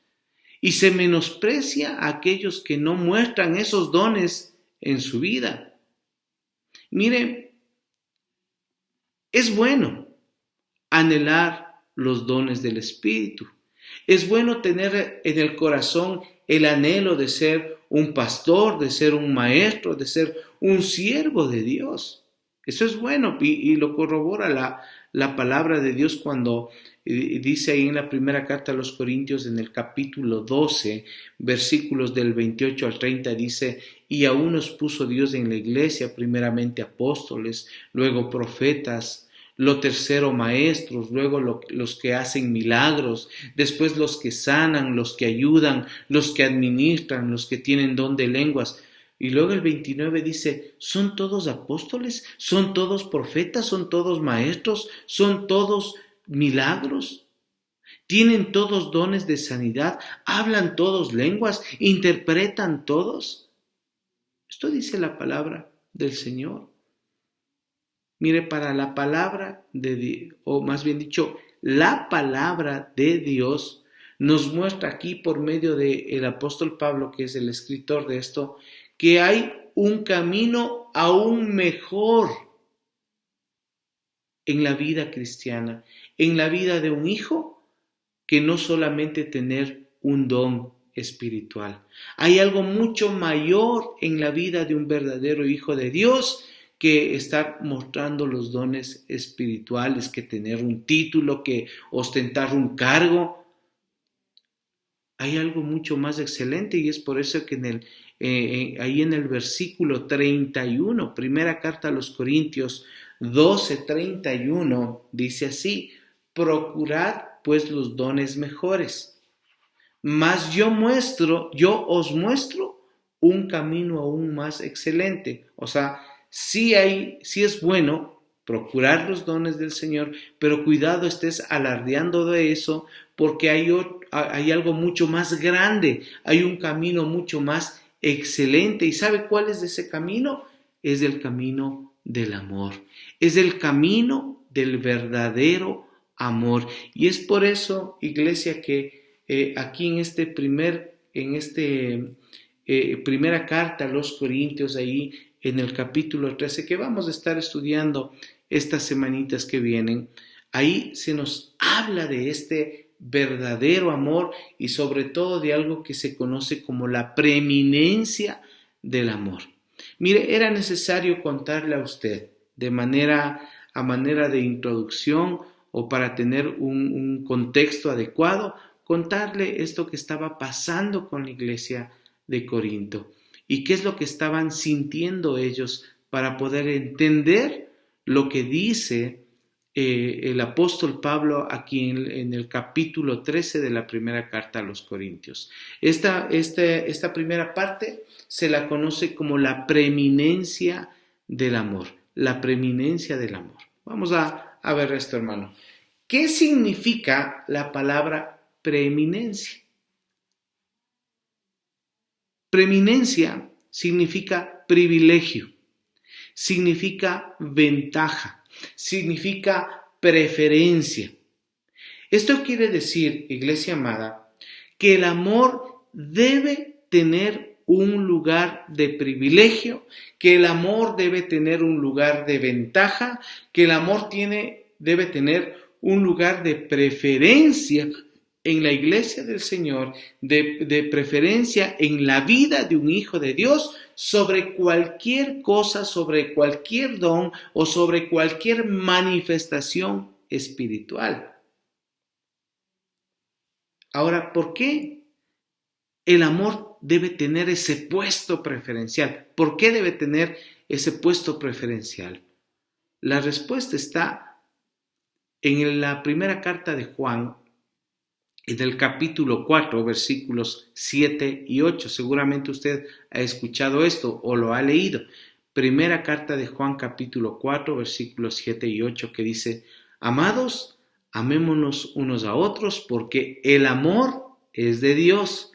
[SPEAKER 2] Y se menosprecia a aquellos que no muestran esos dones en su vida. Mire, es bueno anhelar los dones del Espíritu. Es bueno tener en el corazón el anhelo de ser un pastor, de ser un maestro, de ser un siervo de Dios. Eso es bueno y lo corrobora la palabra de Dios cuando dice ahí en la primera carta a los Corintios, en el capítulo 12, versículos del 28 al 30, dice: y a unos puso Dios en la iglesia, primeramente apóstoles, luego profetas, lo tercero maestros, luego los que hacen milagros, después los que sanan, los que ayudan, los que administran, los que tienen don de lenguas. Y luego el 29 dice: ¿son todos apóstoles? ¿Son todos profetas? ¿Son todos maestros? ¿Son todos milagros? ¿Tienen todos dones de sanidad? ¿Hablan todos lenguas? ¿Interpretan todos? Esto dice la palabra del Señor. Mire, para la palabra de Dios, o más bien dicho, la palabra de Dios nos muestra aquí por medio del apóstol Pablo, que es el escritor de esto, que hay un camino aún mejor en la vida cristiana, en la vida de un hijo, que no solamente tener un don espiritual. Hay algo mucho mayor en la vida de un verdadero hijo de Dios que estar mostrando los dones espirituales, que tener un título, que ostentar un cargo. Hay algo mucho más excelente y es por eso que ahí en el versículo 31, primera carta a los Corintios 12:31, dice así: procurad pues los dones mejores, mas yo os muestro un camino aún más excelente. O sea, sí es bueno procurar los dones del Señor, pero cuidado estés alardeando de eso, porque hay algo mucho más grande, hay un camino mucho más excelente. ¿Y sabe cuál es ese camino? Es el camino del amor, es el camino del verdadero amor. Y es por eso, iglesia, que aquí primera carta a los Corintios, ahí en el capítulo 13, que vamos a estar estudiando estas semanitas que vienen, ahí se nos habla de este verdadero amor y sobre todo de algo que se conoce como la preeminencia del amor. Mire, era necesario contarle a usted a manera de introducción o para tener un contexto adecuado, contarle esto que estaba pasando con la iglesia de Corinto y qué es lo que estaban sintiendo ellos para poder entender lo que dice el apóstol Pablo aquí en el capítulo 13 de la primera carta a los Corintios. Esta primera parte se la conoce como la preeminencia del amor. La preeminencia del amor. Vamos a ver esto, hermano. ¿Qué significa la palabra preeminencia? Preeminencia significa privilegio, significa ventaja, significa preferencia. Esto quiere decir, iglesia amada, que el amor debe tener un lugar de privilegio, que el amor debe tener un lugar de ventaja, que el amor debe tener un lugar de preferencia en la iglesia del Señor, de preferencia en la vida de un hijo de Dios, sobre cualquier cosa, sobre cualquier don o sobre cualquier manifestación espiritual. Ahora, ¿por qué el amor debe tener ese puesto preferencial? ¿Por qué debe tener ese puesto preferencial? La respuesta está en la primera carta de Juan, en el capítulo 4, versículos 7 y 8. Seguramente usted ha escuchado esto o lo ha leído. Primera carta de Juan, capítulo 4, versículos 7 y 8, que dice: Amados, amémonos unos a otros, porque el amor es de Dios.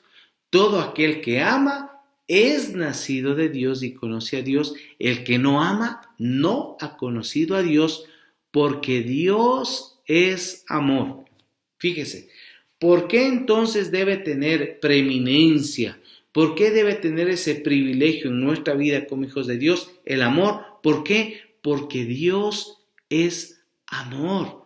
[SPEAKER 2] Todo aquel que ama es nacido de Dios y conoce a Dios. El que no ama no ha conocido a Dios, porque Dios es amor. Fíjese, ¿por qué entonces debe tener preeminencia? ¿Por qué debe tener ese privilegio en nuestra vida como hijos de Dios? El amor. ¿Por qué? Porque Dios es amor.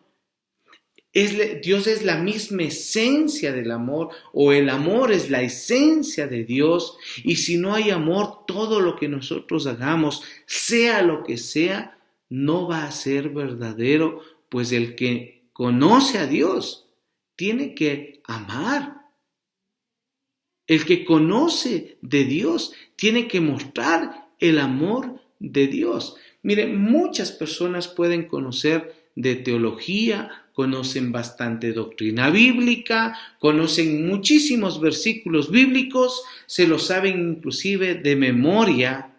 [SPEAKER 2] Dios es la misma esencia del amor, o el amor es la esencia de Dios, y si no hay amor, todo lo que nosotros hagamos, sea lo que sea, no va a ser verdadero, pues el que conoce a Dios tiene que amar. El que conoce de Dios tiene que mostrar el amor de Dios. Mire, muchas personas pueden conocer de teología, conocen bastante doctrina bíblica, conocen muchísimos versículos bíblicos, se los saben inclusive de memoria,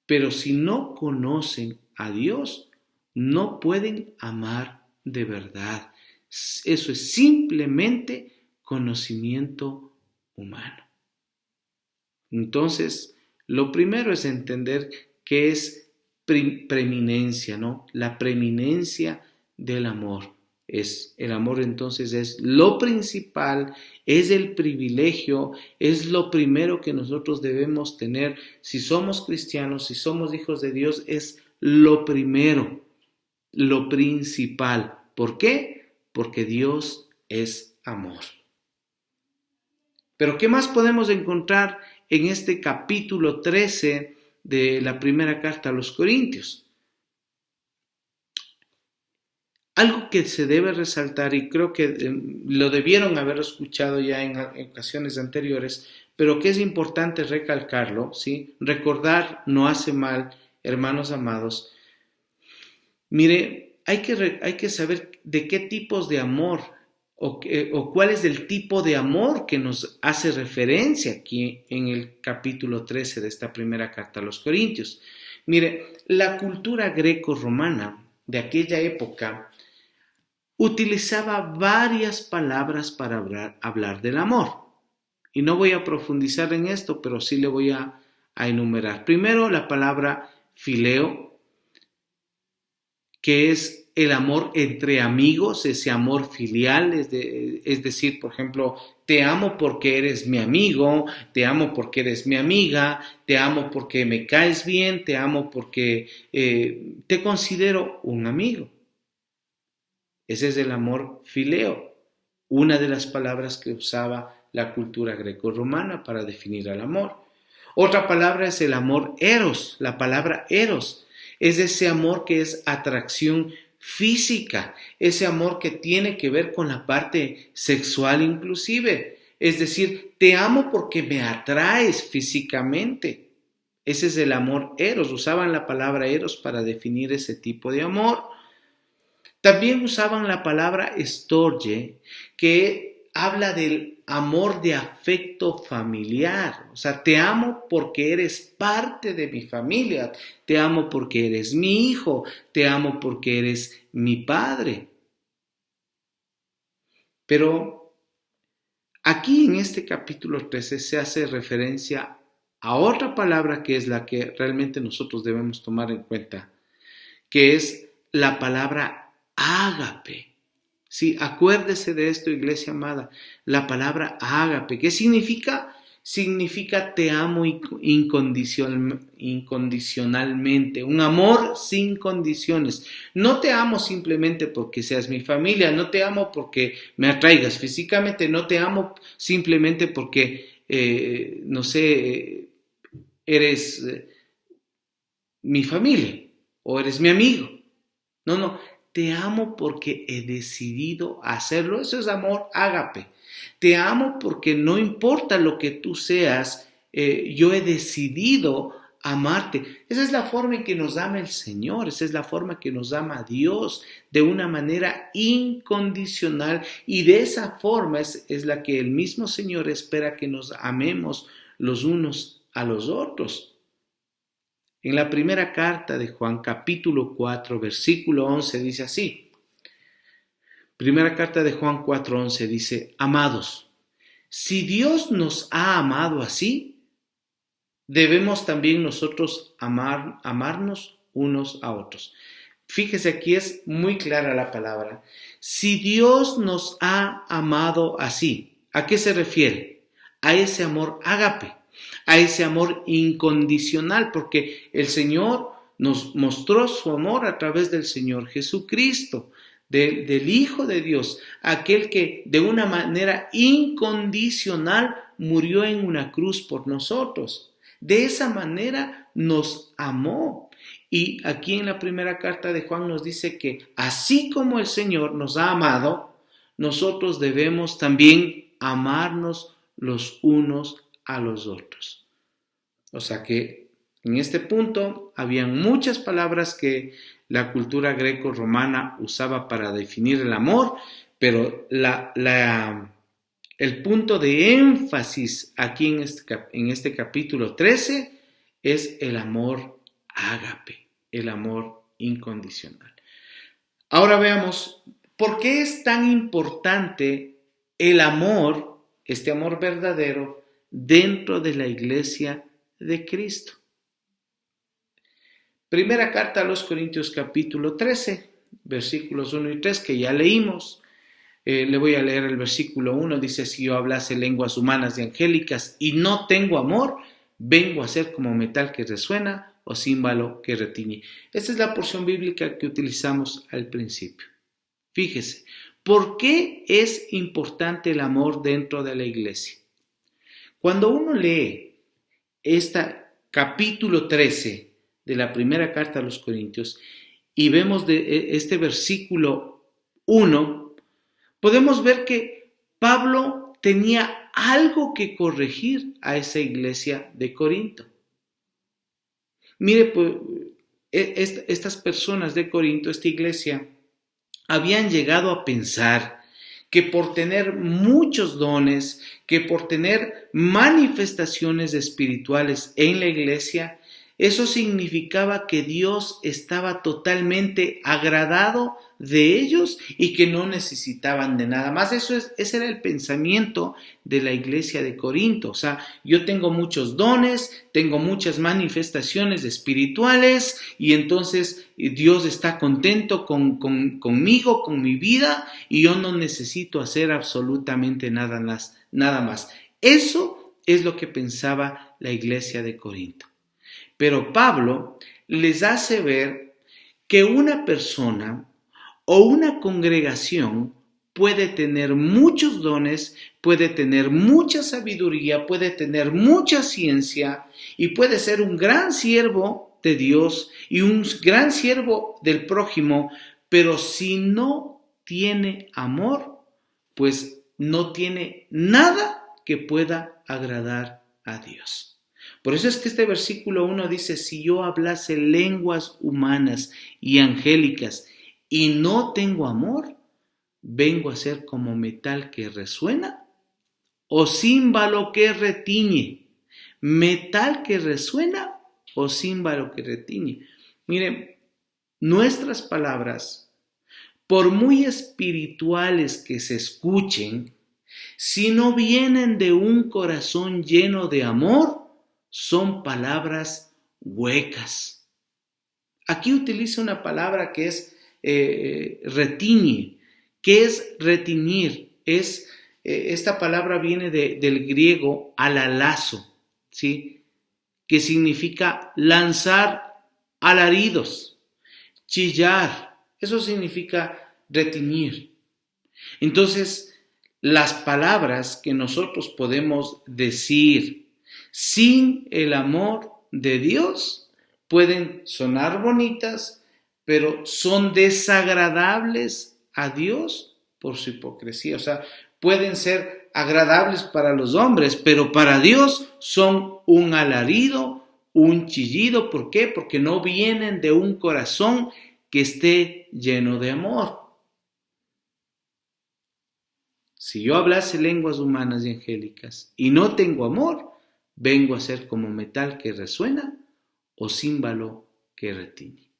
[SPEAKER 2] pero si no conocen a Dios, no pueden amar de verdad. Eso es simplemente conocimiento humano. Entonces, lo primero es entender qué es preeminencia, ¿no? La preeminencia del amor. El amor entonces es lo principal, es el privilegio, es lo primero que nosotros debemos tener. Si somos cristianos, si somos hijos de Dios, es lo primero, lo principal. ¿Por qué? Porque Dios es amor. Pero ¿qué más podemos encontrar en este capítulo 13 de la primera carta a los Corintios? Algo que se debe resaltar, y creo que lo debieron haber escuchado ya en ocasiones anteriores, pero que es importante recalcarlo, ¿sí? Recordar no hace mal, hermanos amados. Mire, hay que saber de qué tipos de amor o cuál es el tipo de amor que nos hace referencia aquí en el capítulo 13 de esta primera carta a los Corintios. Mire, la cultura greco-romana de aquella época utilizaba varias palabras para hablar del amor. Y no voy a profundizar en esto, pero sí le voy a enumerar. Primero, la palabra fileo, que es el amor entre amigos, ese amor filial, es decir, por ejemplo, te amo porque eres mi amigo, te amo porque eres mi amiga, te amo porque me caes bien, te amo porque te considero un amigo. Ese es el amor fileo, una de las palabras que usaba la cultura greco-romana para definir al amor. Otra palabra es el amor eros, la palabra eros. Es ese amor que es atracción física, ese amor que tiene que ver con la parte sexual inclusive. Es decir, te amo porque me atraes físicamente. Ese es el amor eros. Usaban la palabra eros para definir ese tipo de amor. También usaban la palabra storge, que habla del amor de afecto familiar. O sea, te amo porque eres parte de mi familia, te amo porque eres mi hijo, te amo porque eres mi padre. Pero aquí en este capítulo 13 se hace referencia a otra palabra que es la que realmente nosotros debemos tomar en cuenta, que es la palabra ágape. Sí, acuérdese de esto, iglesia amada, la palabra ágape. ¿Qué significa? significa te amo incondicionalmente, un amor sin condiciones. No te amo simplemente porque seas mi familia, no te amo porque me atraigas físicamente, no te amo simplemente porque, no sé, eres mi familia o eres mi amigo. No, te amo porque he decidido hacerlo. Eso es amor ágape. Te amo porque no importa lo que tú seas, yo he decidido amarte. Esa es la forma en que nos ama el Señor, esa es la forma en que nos ama Dios, de una manera incondicional, y de esa forma es la que el mismo Señor espera que nos amemos los unos a los otros. En la primera carta de Juan, capítulo 4, versículo 11, dice así. Primera carta de Juan 4:11 dice: amados, si Dios nos ha amado así, debemos también nosotros amarnos unos a otros. Fíjese, aquí es muy clara la palabra. Si Dios nos ha amado así, ¿a qué se refiere? A ese amor ágape, a ese amor incondicional, porque el Señor nos mostró su amor a través del Señor Jesucristo, del Hijo de Dios, aquel que de una manera incondicional murió en una cruz por nosotros. De esa manera nos amó. Y aquí en la primera carta de Juan nos dice que así como el Señor nos ha amado, nosotros debemos también amarnos los unos a los otros. O sea que en este punto habían muchas palabras que la cultura greco-romana usaba para definir el amor, pero el punto de énfasis aquí en este capítulo 13 es el amor ágape, el amor incondicional. Ahora veamos, ¿por qué es tan importante el amor, este amor verdadero, dentro de la iglesia de Cristo? Primera carta a los Corintios capítulo 13, versículos 1 y 3, que ya leímos. Le voy a leer el versículo 1, dice: si yo hablase lenguas humanas y angélicas y no tengo amor, vengo a ser como metal que resuena o címbalo que retiñe. Esta es la porción bíblica que utilizamos al principio. Fíjese, ¿por qué es importante el amor dentro de la iglesia? Cuando uno lee este capítulo 13 de la primera carta a los Corintios y vemos de este versículo 1, podemos ver que Pablo tenía algo que corregir a esa iglesia de Corinto. Mire, pues, estas personas de Corinto, esta iglesia, habían llegado a pensar que por tener muchos dones, que por tener manifestaciones espirituales en la iglesia, eso significaba que Dios estaba totalmente agradado de ellos y que no necesitaban de nada más. Ese era el pensamiento de la iglesia de Corinto. O sea, yo tengo muchos dones, tengo muchas manifestaciones espirituales y entonces Dios está contento conmigo, con mi vida, y yo no necesito hacer absolutamente nada más. Eso es lo que pensaba la iglesia de Corinto. Pero Pablo les hace ver que una persona o una congregación puede tener muchos dones, puede tener mucha sabiduría, puede tener mucha ciencia y puede ser un gran siervo de Dios y un gran siervo del prójimo, pero si no tiene amor, pues no tiene nada que pueda agradar a Dios. Por eso es que este versículo 1 dice: si yo hablase lenguas humanas y angélicas y no tengo amor, vengo a ser como metal que resuena o címbalo que retiñe. Metal que resuena o címbalo que retiñe. Miren, nuestras palabras, por muy espirituales que se escuchen, si no vienen de un corazón lleno de amor, son palabras huecas. Aquí utiliza una palabra que es retiñe. ¿Qué es retiñir? Es esta palabra viene del griego alalazo, ¿sí? Que significa lanzar alaridos, chillar. Eso significa retiñir. Entonces, las palabras que nosotros podemos decir sin el amor de Dios pueden sonar bonitas, pero son desagradables a Dios por su hipocresía. O sea, pueden ser agradables para los hombres, pero para Dios son un alarido, un chillido. ¿Por qué? Porque no vienen de un corazón que esté lleno de amor. Si yo hablase lenguas humanas y angélicas y no tengo amor, vengo a ser como metal que resuena o címbalo que retiñe.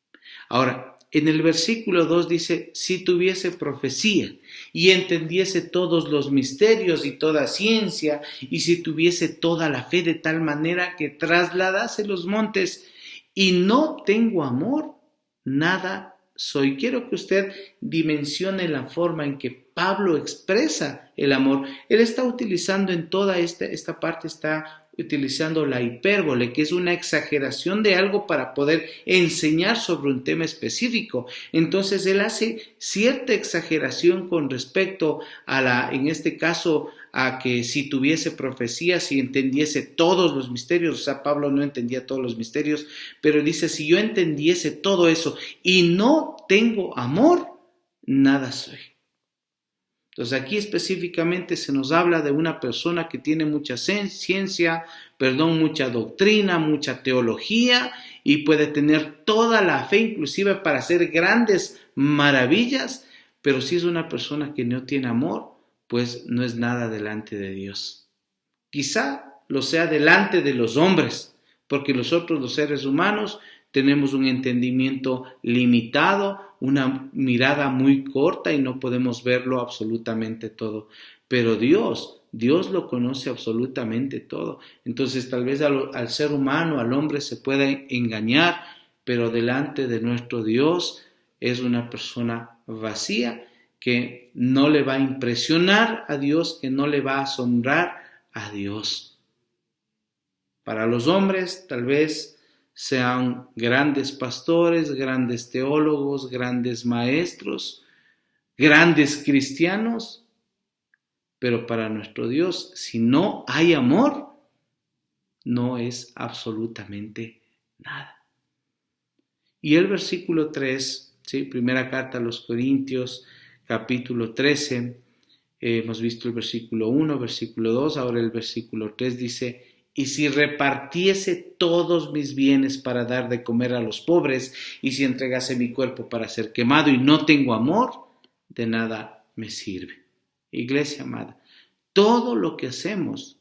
[SPEAKER 2] Ahora, en el versículo 2 dice, si tuviese profecía y entendiese todos los misterios y toda ciencia, y si tuviese toda la fe de tal manera que trasladase los montes y no tengo amor, nada soy. Quiero que usted dimensione la forma en que Pablo expresa el amor. Él está utilizando en toda esta parte, está utilizando la hipérbole, que es una exageración de algo para poder enseñar sobre un tema específico. Entonces él hace cierta exageración con respecto a en este caso, a que si tuviese profecía, si entendiese todos los misterios. O sea, Pablo no entendía todos los misterios, pero dice, si yo entendiese todo eso y no tengo amor, nada soy. Entonces aquí específicamente se nos habla de una persona que tiene mucha ciencia, mucha doctrina, mucha teología, y puede tener toda la fe inclusive para hacer grandes maravillas, pero si es una persona que no tiene amor, pues no es nada delante de Dios. Quizá lo sea delante de los hombres, porque nosotros los seres humanos tenemos un entendimiento limitado, una mirada muy corta y no podemos verlo absolutamente todo. Pero Dios lo conoce absolutamente todo. Entonces tal vez al ser humano, al hombre se pueda engañar, pero delante de nuestro Dios es una persona vacía que no le va a impresionar a Dios, que no le va a asombrar a Dios. Para los hombres tal vez sean grandes pastores, grandes teólogos, grandes maestros, grandes cristianos, pero para nuestro Dios, si no hay amor, no es absolutamente nada. Y el versículo 3, ¿sí? Primera carta a los Corintios, capítulo 13, hemos visto el versículo 1, versículo 2, ahora el versículo 3 dice, y si repartiese todos mis bienes para dar de comer a los pobres, y si entregase mi cuerpo para ser quemado y no tengo amor, de nada me sirve. Iglesia amada, todo lo que hacemos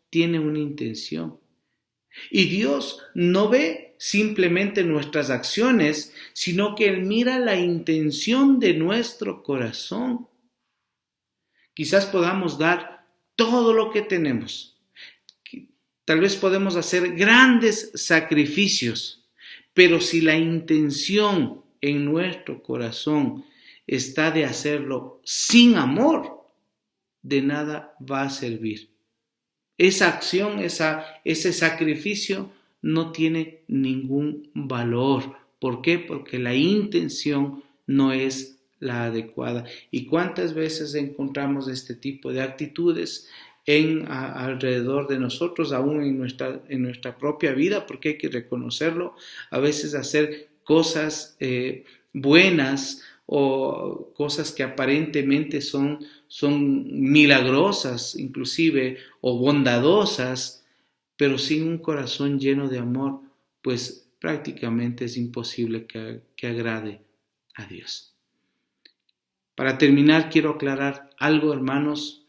[SPEAKER 2] tiene una intención. Y Dios no ve simplemente nuestras acciones, sino que Él mira la intención de nuestro corazón. Quizás podamos dar todo lo que tenemos. Tal vez podemos hacer grandes sacrificios, pero si la intención en nuestro corazón está de hacerlo sin amor, de nada va a servir. Esa acción, ese sacrificio no tiene ningún valor. ¿Por qué? Porque la intención no es la adecuada. ¿Y cuántas veces encontramos este tipo de actitudes alrededor de nosotros, aún en nuestra propia vida? Porque hay que reconocerlo. A veces hacer cosas buenas o cosas que aparentemente son milagrosas inclusive o bondadosas, pero sin un corazón lleno de amor, pues prácticamente es imposible que agrade a Dios. Para terminar, quiero aclarar algo, hermanos.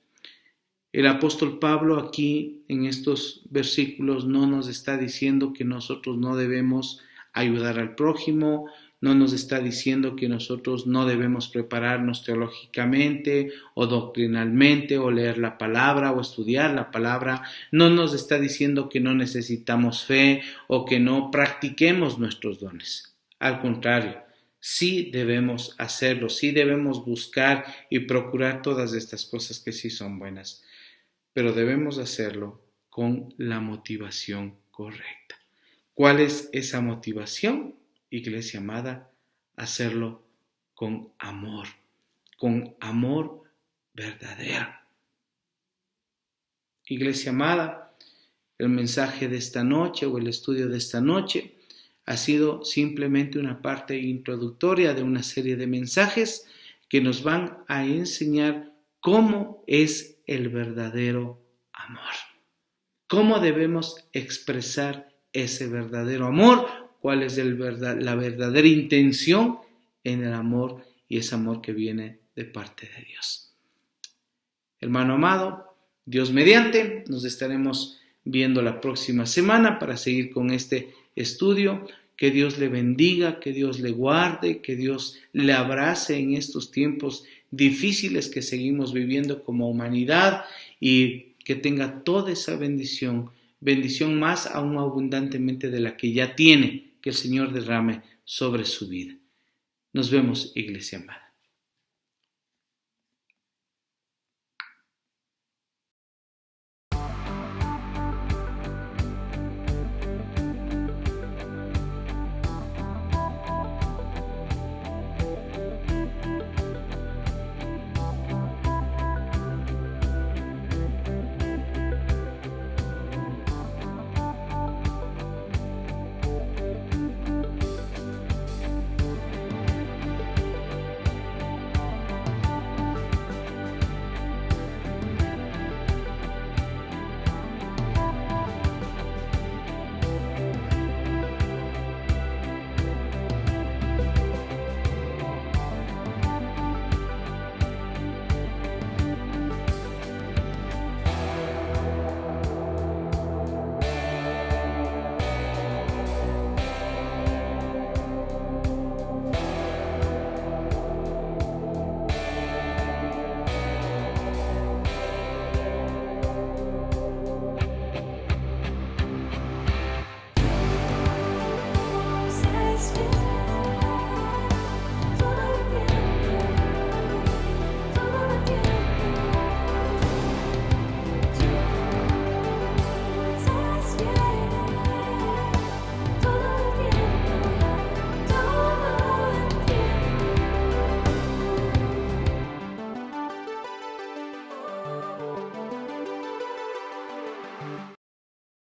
[SPEAKER 2] El apóstol Pablo aquí en estos versículos no nos está diciendo que nosotros no debemos ayudar al prójimo, no nos está diciendo que nosotros no debemos prepararnos teológicamente o doctrinalmente o leer la palabra o estudiar la palabra, no nos está diciendo que no necesitamos fe o que no practiquemos nuestros dones. Al contrario, Sí debemos hacerlo, sí debemos buscar y procurar todas estas cosas que sí son buenas, pero debemos hacerlo con la motivación correcta. ¿Cuál es esa motivación, iglesia amada? Hacerlo con amor verdadero. Iglesia amada, el mensaje de esta noche o el estudio de esta noche ha sido simplemente una parte introductoria de una serie de mensajes que nos van a enseñar cómo es el verdadero amor. ¿Cómo debemos expresar ese verdadero amor? ¿Cuál es la verdadera intención en el amor y ese amor que viene de parte de Dios? Hermano amado, Dios mediante, nos estaremos viendo la próxima semana para seguir con este estudio. Que Dios le bendiga, que Dios le guarde, que Dios le abrace en estos tiempos difíciles que seguimos viviendo como humanidad y que tenga toda esa bendición más aún abundantemente de la que ya tiene, que el Señor derrame sobre su vida. Nos vemos, iglesia amada.